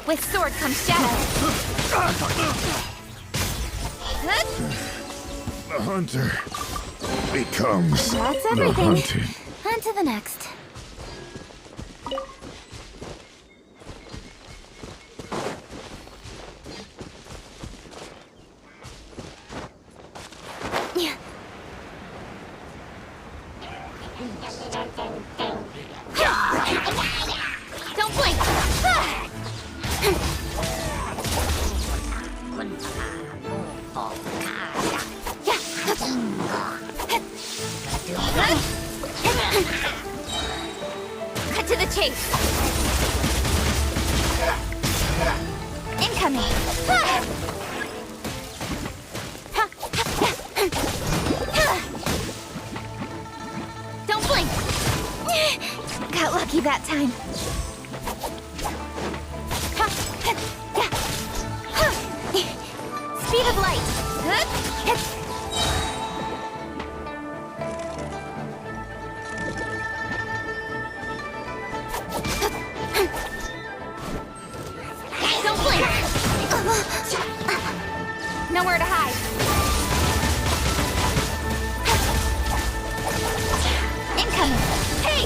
With sword comes shadow. The hunter becomes That's the everything. hunted. On to the next. Don't blink! Cut to the chase! Incoming! Don't blink! Got lucky that time. Speed of light! Don't blink! Nowhere to hide. Incoming! Hey!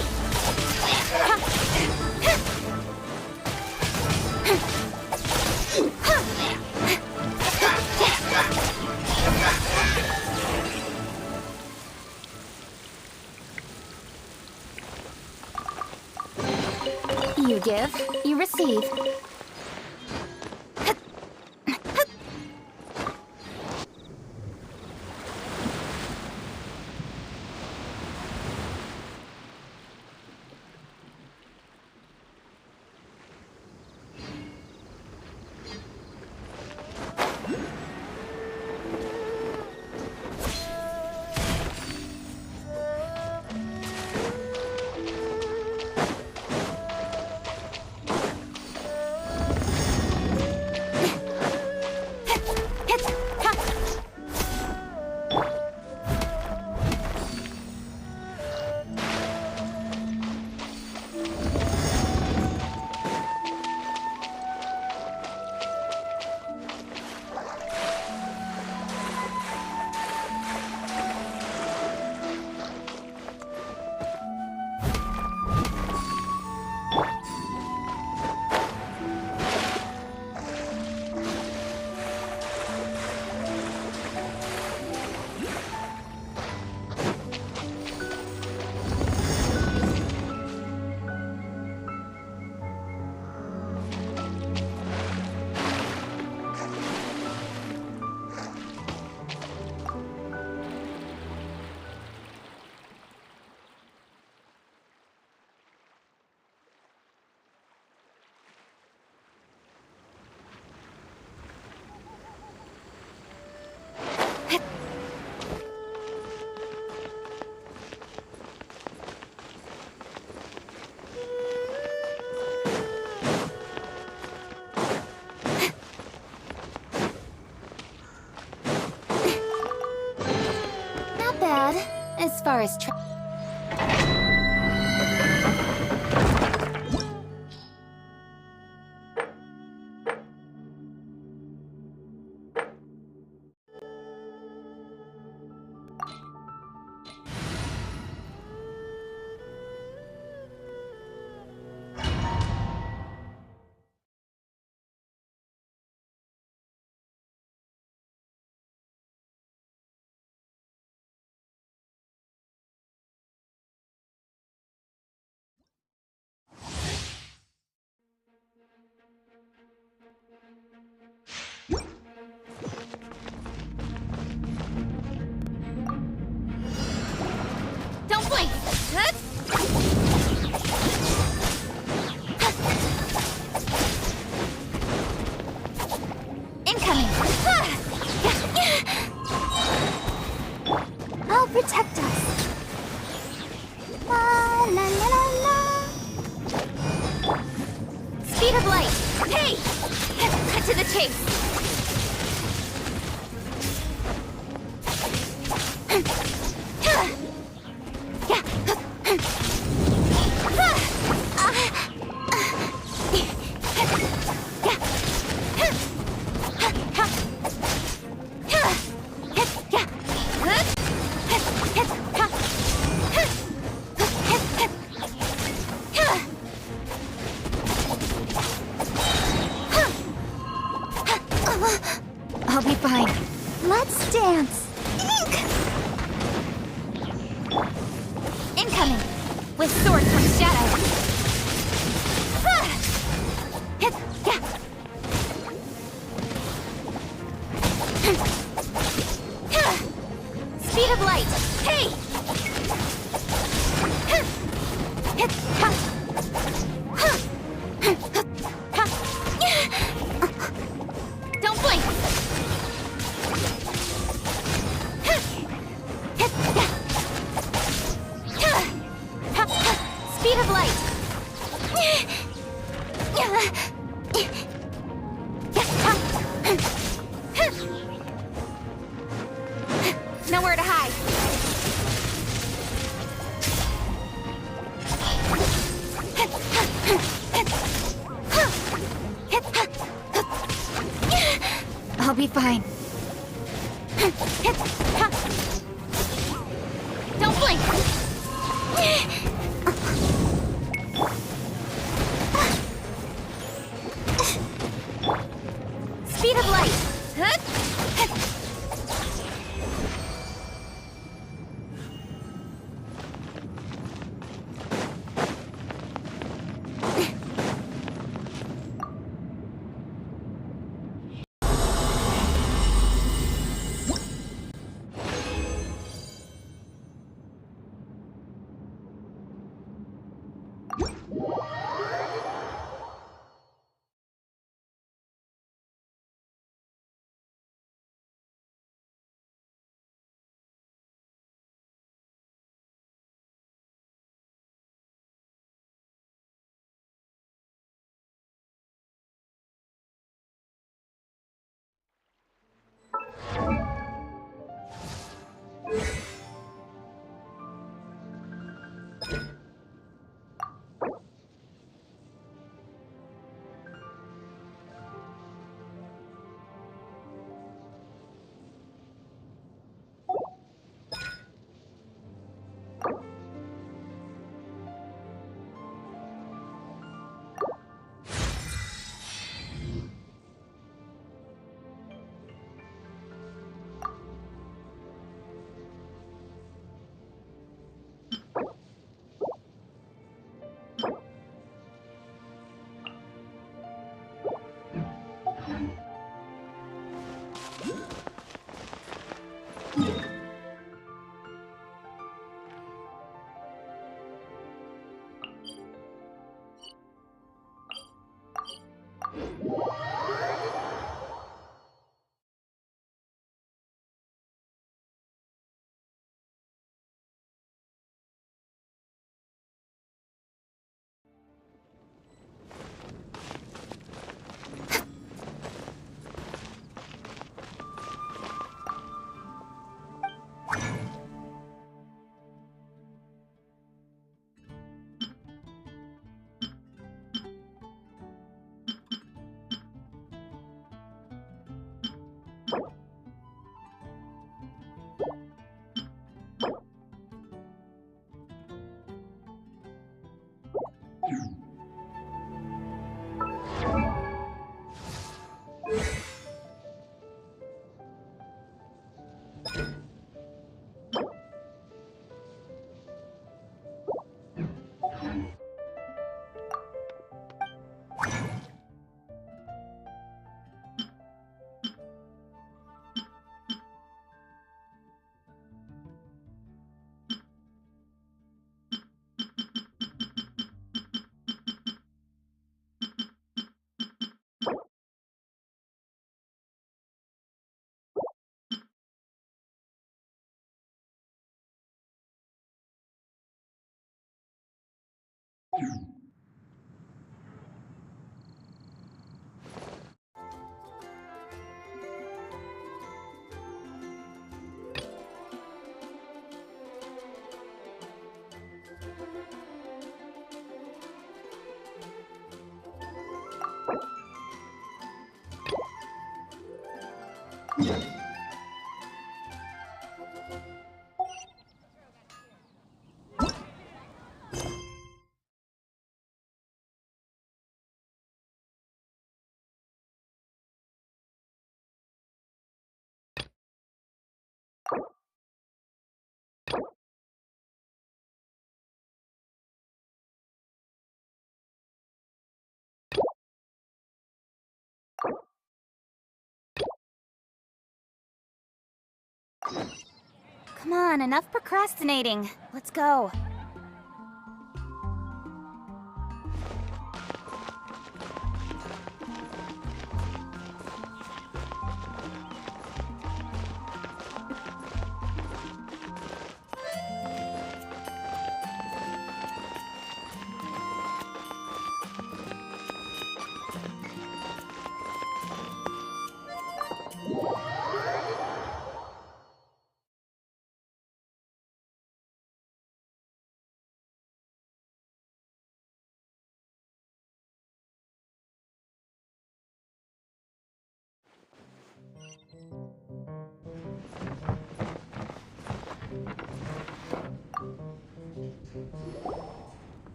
You give, you receive. As far as Don't blink! Incoming! I'll protect us. La la la la la. Speed of light! Hey! Cut to the chase! dance. Ink! Incoming! With sword comes shadow. Ah! Hit! Yeah! Speed of light! Hey! Hit! Ha! Don't blink! Speed of light! Nowhere to hide. I'll be fine. Don't blink! Speed of light! Come on, enough procrastinating. Let's go.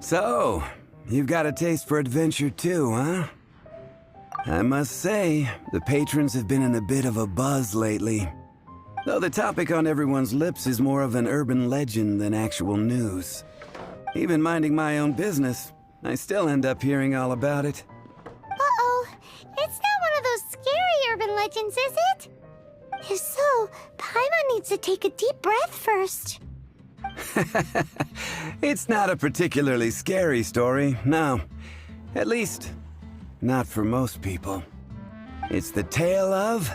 So, you've got a taste for adventure too, huh? I must say, the patrons have been in a bit of a buzz lately. Though the topic on everyone's lips is more of an urban legend than actual news. Even minding my own business, I still end up hearing all about it. Uh-oh. It's not one of those scary urban legends, is it? If so, Paimon needs to take a deep breath first. It's not a particularly scary story, no. At least, not for most people. It's the tale of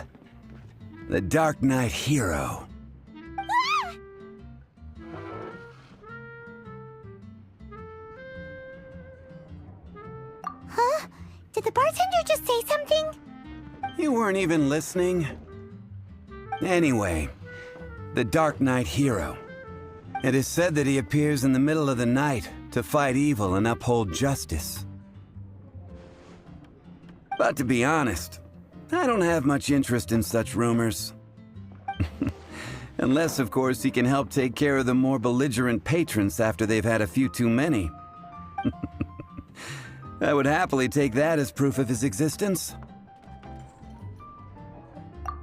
the Dark Knight Hero. Huh? Did the bartender just say something? You weren't even listening? Anyway, the Dark Knight Hero. It is said that he appears in the middle of the night to fight evil and uphold justice. But to be honest, I don't have much interest in such rumors. Unless, of course, he can help take care of the more belligerent patrons after they've had a few too many. I would happily take that as proof of his existence.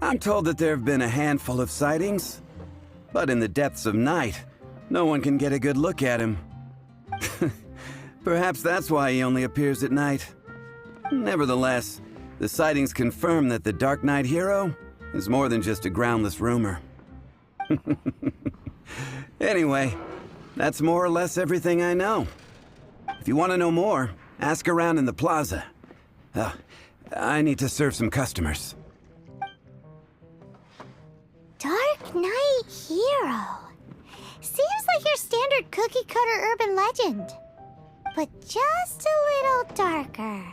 I'm told that there have been a handful of sightings, but in the depths of night, no one can get a good look at him. Perhaps that's why he only appears at night. Nevertheless, the sightings confirm that the Dark Knight Hero is more than just a groundless rumor. Anyway, that's more or less everything I know. If you want to know more, ask around in the plaza. I need to serve some customers. Dark Knight Hero. Seems like your standard cookie-cutter urban legend. But just a little darker.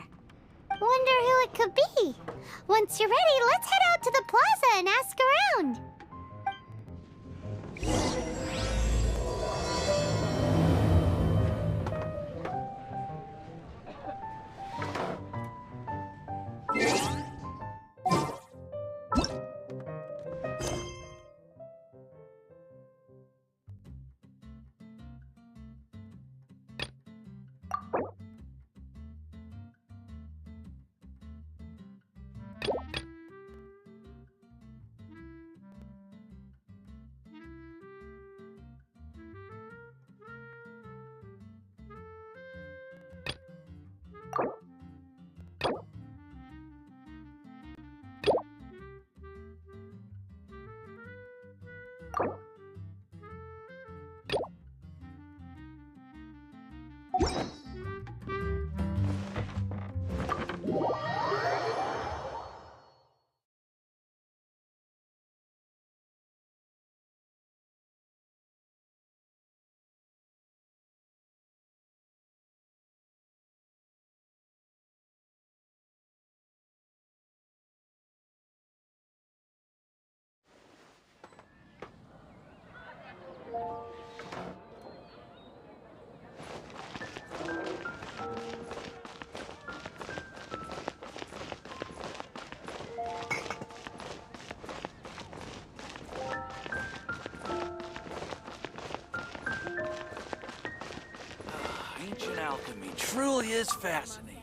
Wonder who it could be. Once you're ready, let's head out to the plaza and ask around. Ancient alchemy truly is fascinating.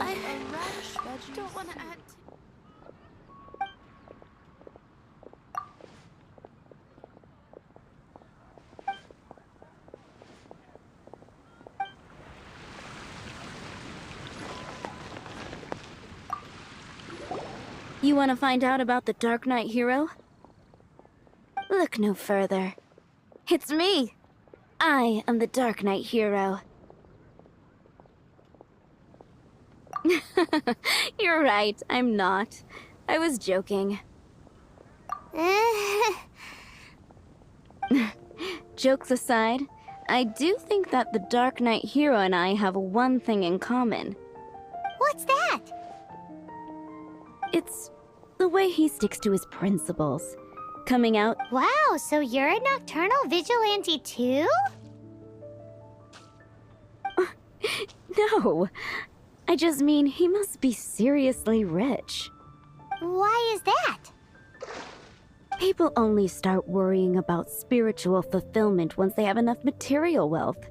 I don't want to add. You want to find out about the Dark Knight hero? Look no further. It's me! I am the Dark Knight hero. You're right, I'm not. I was joking. Jokes aside, I do think that the Dark Knight hero and I have one thing in common. What's that? It's the way he sticks to his principles. Coming out... Wow, so you're a nocturnal vigilante too? No, I just mean he must be seriously rich. Why is that? People only start worrying about spiritual fulfillment once they have enough material wealth.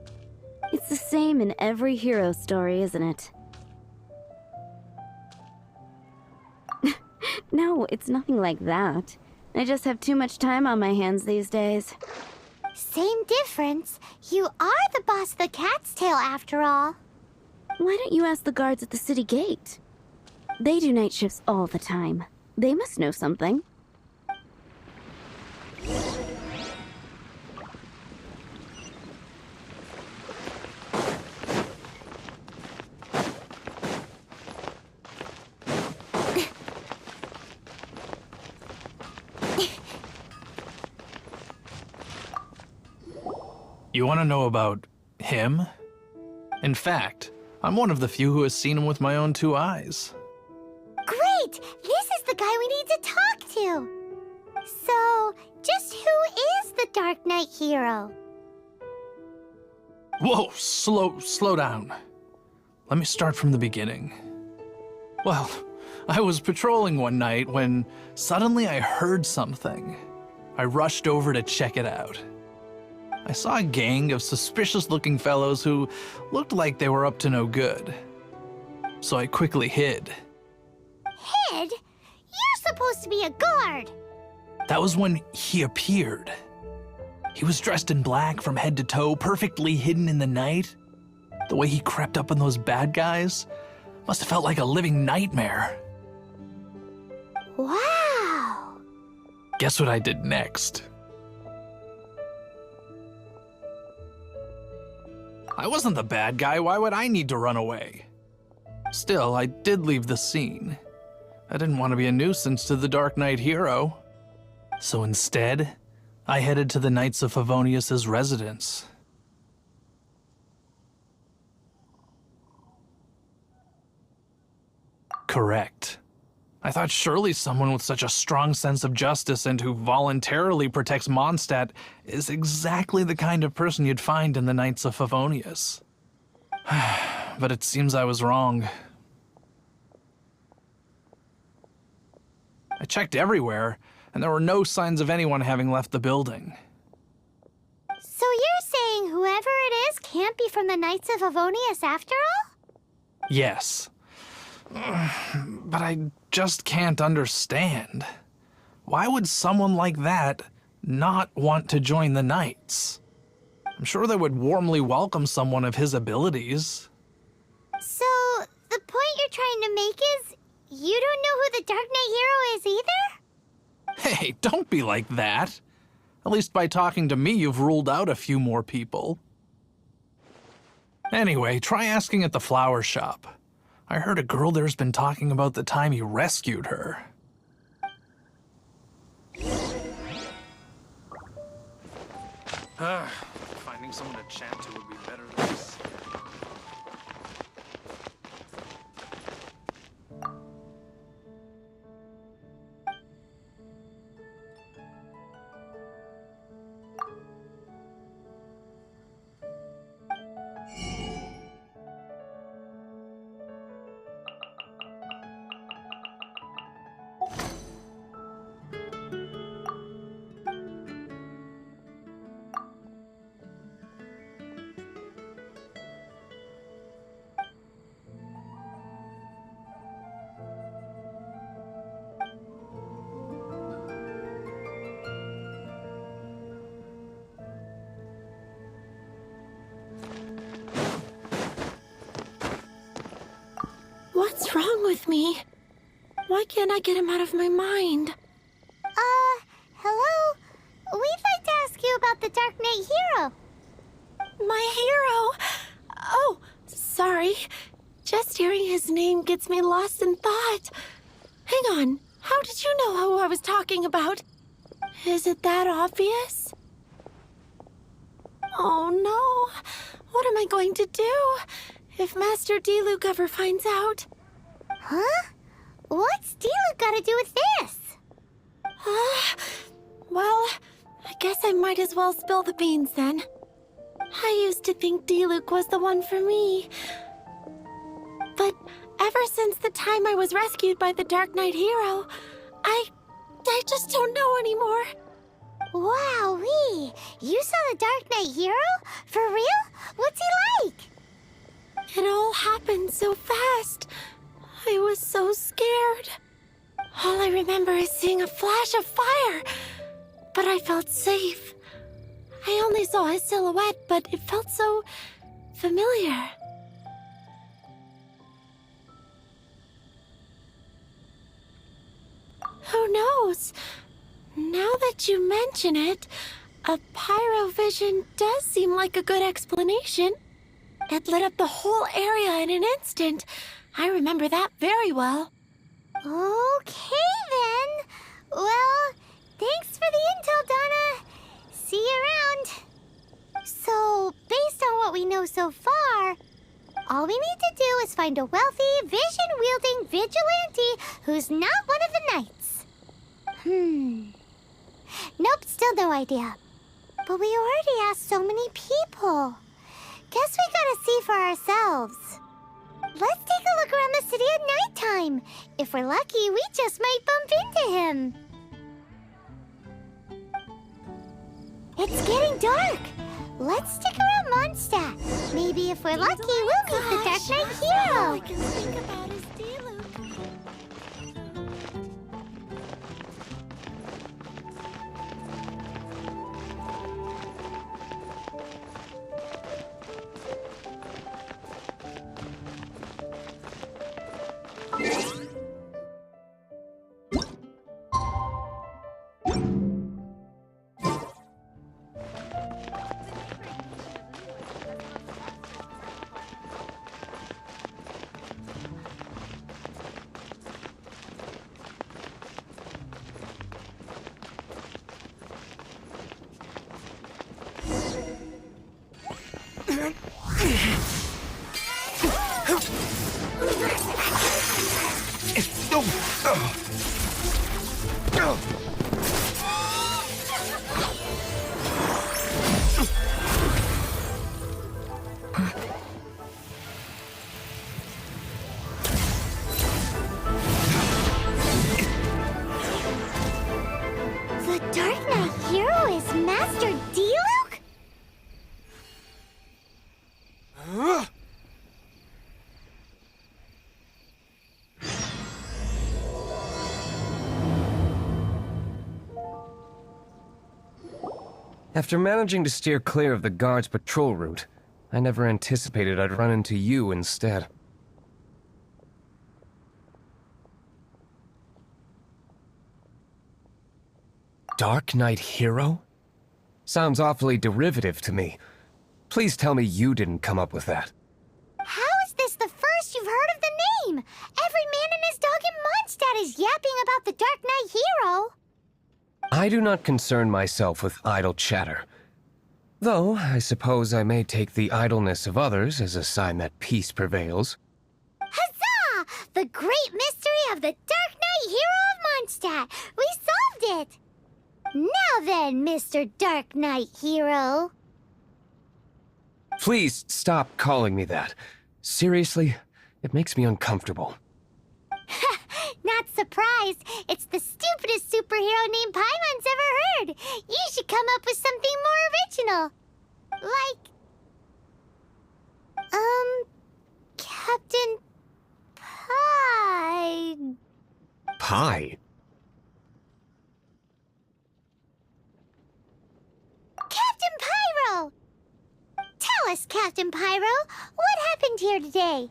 It's the same in every hero story, isn't it? No, it's nothing like that. I just have too much time on my hands these days. Same difference. You are the boss of the Cat's Tail after all. Why don't you ask the guards at the city gate? They do night shifts all the time. They must know something. You want to know about him? In fact, I'm one of the few who has seen him with my own 2 eyes. Great! This is the guy we need to talk to! So, just who is the Dark Knight hero? Whoa, slow down. Let me start from the beginning. Well, I was patrolling one night when suddenly I heard something. I rushed over to check it out. I saw a gang of suspicious-looking fellows who looked like they were up to no good. So I quickly hid. Hid? You're supposed to be a guard! That was when he appeared. He was dressed in black from head to toe, perfectly hidden in the night. The way he crept up on those bad guys must have felt like a living nightmare. Wow! Guess what I did next? I wasn't the bad guy, why would I need to run away? Still, I did leave the scene. I didn't want to be a nuisance to the Dark Knight hero. So instead, I headed to the Knights of Favonius' residence. Correct. I thought surely someone with such a strong sense of justice and who voluntarily protects Mondstadt is exactly the kind of person you'd find in the Knights of Favonius. But it seems I was wrong. I checked everywhere, and there were no signs of anyone having left the building. So you're saying whoever it is can't be from the Knights of Favonius after all? Yes. But I just can't understand. Why would someone like that not want to join the Knights? I'm sure they would warmly welcome someone of his abilities. So, the point you're trying to make is you don't know who the Dark Knight hero is either? Hey, don't be like that. At least by talking to me, you've ruled out a few more people. Anyway, try asking at the flower shop. I heard a girl there's been talking about the time you rescued her. Finding someone to chat to would be better than this. What's wrong with me? Why can't I get him out of my mind? Hello? We'd like to ask you about the Dark Knight Hero. My hero! Oh, sorry. Just hearing his name gets me lost in thought. Hang on. How did you know who I was talking about? Is it that obvious? Oh no. What am I going to do if Master D-Luke ever finds out? Huh? What's D-Luke got to do with this? Well, I guess I might as well spill the beans then. I used to think D-Luke was the one for me. But ever since the time I was rescued by the Dark Knight Hero, I just don't know anymore. Wowee! You saw the Dark Knight Hero? For real? What's he like? It all happened so fast. I was so scared. All I remember is seeing a flash of fire, but I felt safe. I only saw his silhouette, but it felt so familiar. Who knows? Now that you mention it, a pyrovision does seem like a good explanation. It lit up the whole area in an instant. I remember that very well. Okay, then. Well, thanks for the intel, Donna. See you around. So, based on what we know so far, all we need to do is find a wealthy, vision-wielding vigilante who's not one of the knights. Nope, still no idea. But we already asked so many people. Guess we gotta see for ourselves. Let's take a look around the city at nighttime. If we're lucky, we just might bump into him. It's getting dark. Let's stick around Mondstadt. Maybe if we're lucky, we'll meet the Dark Knight Hero. All I can think about is D-Luke. The Dark Knight Hero is Master D-Luke? After managing to steer clear of the guards' patrol route, I never anticipated I'd run into you instead. Dark Knight Hero? Sounds awfully derivative to me. Please tell me you didn't come up with that. How is this the first you've heard of the name? Every man and his dog in Mondstadt is yapping about the Dark Knight Hero. I do not concern myself with idle chatter. Though, I suppose I may take the idleness of others as a sign that peace prevails. Huzzah! The great mystery of the Dark Knight Hero of Mondstadt! We solved it! Now then, Mr. Dark Knight Hero. Please stop calling me that. Seriously, it makes me uncomfortable. Not surprised. It's the stupidest superhero name Paimon's ever heard. You should come up with something more original. Like... Captain... Pie... Pie? Captain Pyro! Tell us, Captain Pyro, what happened here today?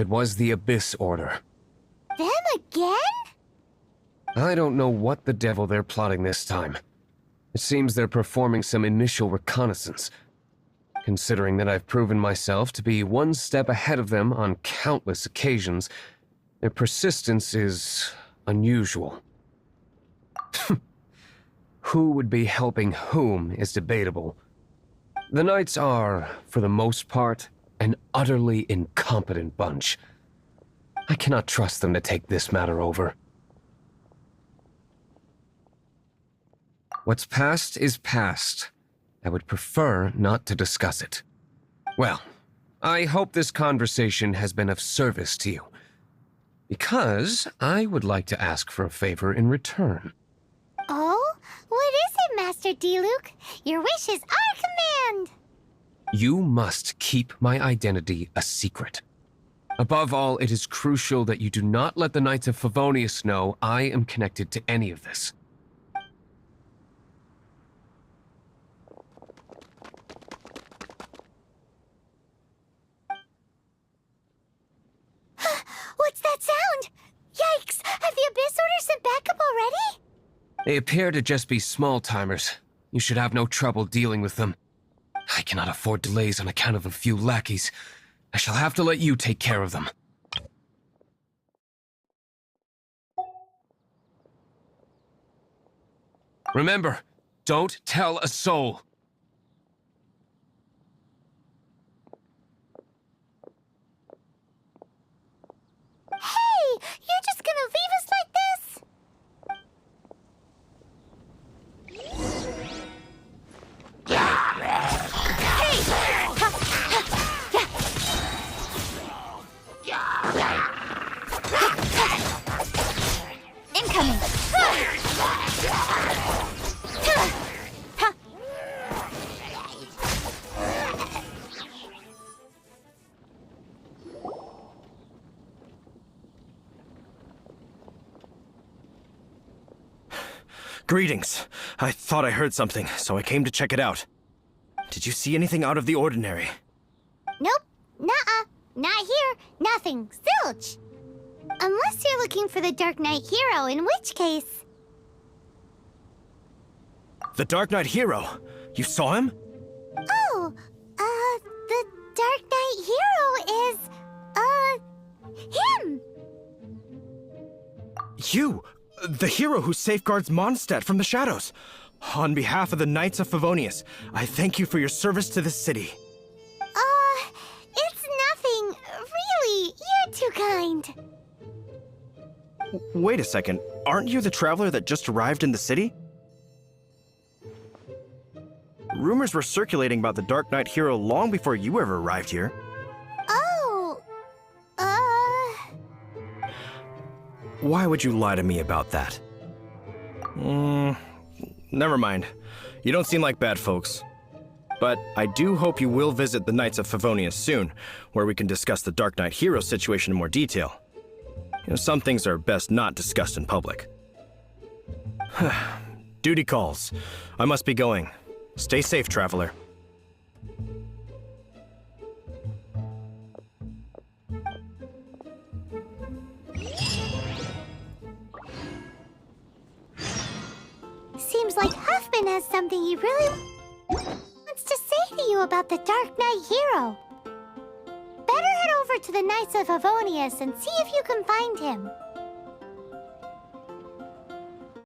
It was the Abyss Order. Them again? I don't know what the devil they're plotting this time. It seems they're performing some initial reconnaissance. Considering that I've proven myself to be one step ahead of them on countless occasions, their persistence is unusual. Who would be helping whom is debatable. The Knights are, for the most part, an utterly incompetent bunch. I cannot trust them to take this matter over. What's past is past. I would prefer not to discuss it. Well, I hope this conversation has been of service to you. Because I would like to ask for a favor in return. Oh? What is it, Master Diluc? Your wish is our command! You must keep my identity a secret. Above all, it is crucial that you do not let the Knights of Favonius know I am connected to any of this. What's that sound? Yikes! Have the Abyss Order sent backup already? They appear to just be small-timers. You should have no trouble dealing with them. I cannot afford delays on account of a few lackeys. I shall have to let you take care of them. Remember, don't tell a soul. Hey! You're just gonna leave us like this? Incoming! Greetings. I thought I heard something, so I came to check it out. Did you see anything out of the ordinary? Nope. Nuh-uh. Not here. Nothing. Zilch. Unless you're looking for the Dark Knight hero, in which case... The Dark Knight hero? You saw him? Oh, the Dark Knight hero is, him! You! The hero who safeguards Mondstadt from the shadows. On behalf of the Knights of Favonius, I thank you for your service to this city. It's nothing. Really, you're too kind. Wait a second. Aren't you the traveler that just arrived in the city? Rumors were circulating about the Dark Knight hero long before you ever arrived here. Oh, Why would you lie to me about that? Never mind. You don't seem like bad folks. But I do hope you will visit the Knights of Favonius soon, where we can discuss the Dark Knight hero situation in more detail. You know, some things are best not discussed in public. Duty calls. I must be going. Stay safe, traveler. seems like Huffman has something he really wants to say to you about the Dark Knight hero. Better head over to the Knights of Favonius and see if you can find him.